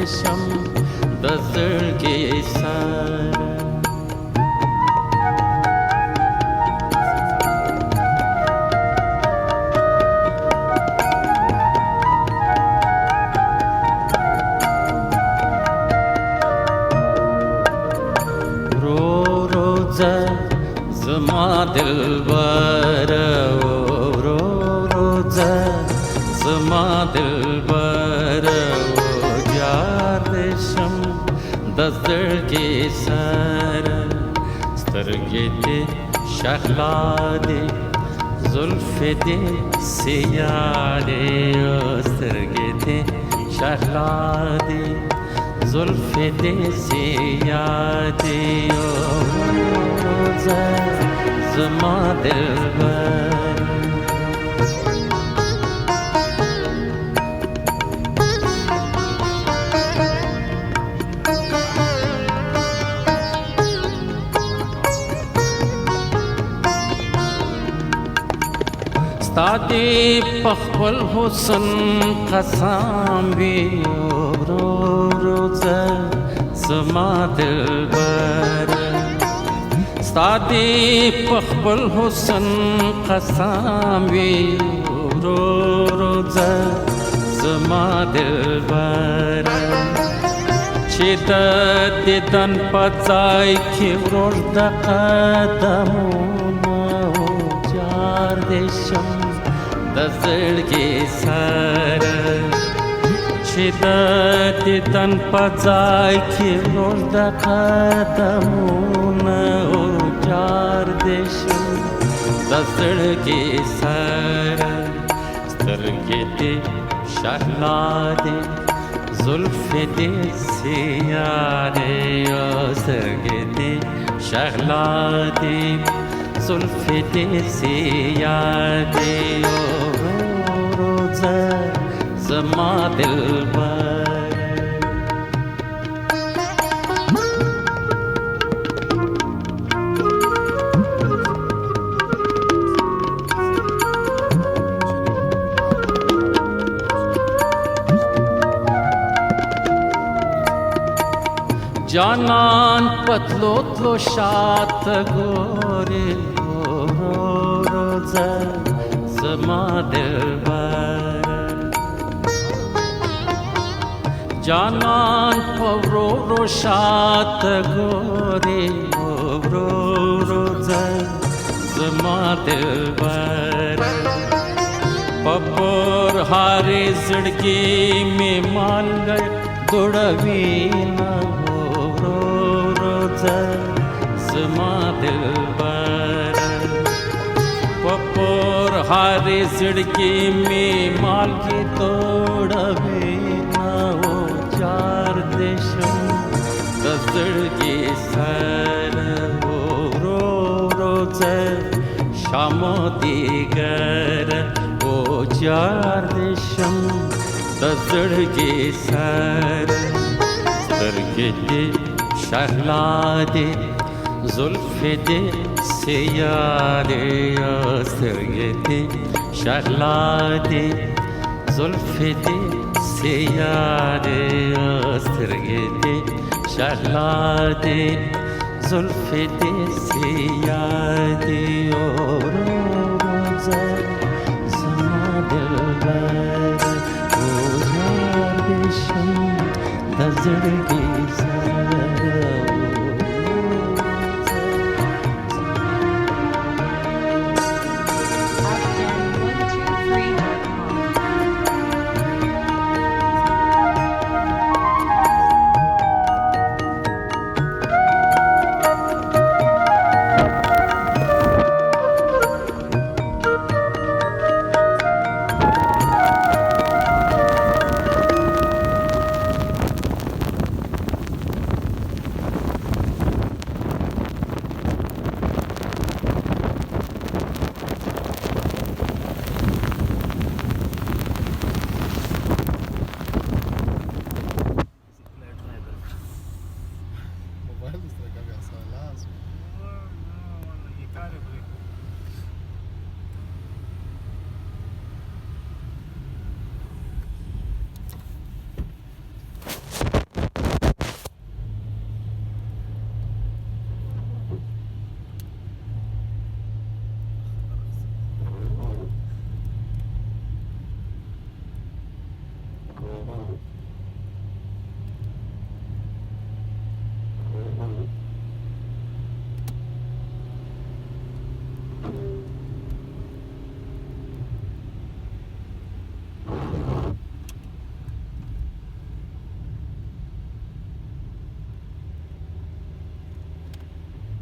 دشم د زړګي سره زما دلبر رو روزه زما دلبر یار دشم د زړګي سره سترګې دې شهلا دې زلفې دې سیا دې سترګې دې شهلا دې زلفې دې سیا دې زما دلبر ستا دې په خپل حسن قسم وي روزه زما دلبر ستا دې په خپل حسن قسم وي روزه زما دلبر چې د دیدن په ځای کې ورور د قدمونو جار دې شم د زړګي سره چې د دیدن په ځای کې ورور د قدمونو جار دې شم د زړګي سره سترګې دې شهلا دې زلفې دې سیا دې سترګې دې شهلا دې زلفې دې سیا دې روزه زما دلبر جانان پتلو تلو شات گوری روزه زما دلبر جانان پورو شات گوری روزه زما دلبر پپور ہاری زڑگی میں مان گئے دوڑوی نہ زما دلبر پپور ہاری زڑگی میں مال کی توڑوی نہ ہو چار دیشم د زړګي سره روزه شام دیگر او چار دیشم د زړګي سره سترګې دې شهلا دې زلفې دې سیا دې سترګې دې شهلا دې زلفې دې سیا دې سترګې دې شهلا دې زلفې دې سیا دې روزه زما دلبر او یار دې شم د زړګي سره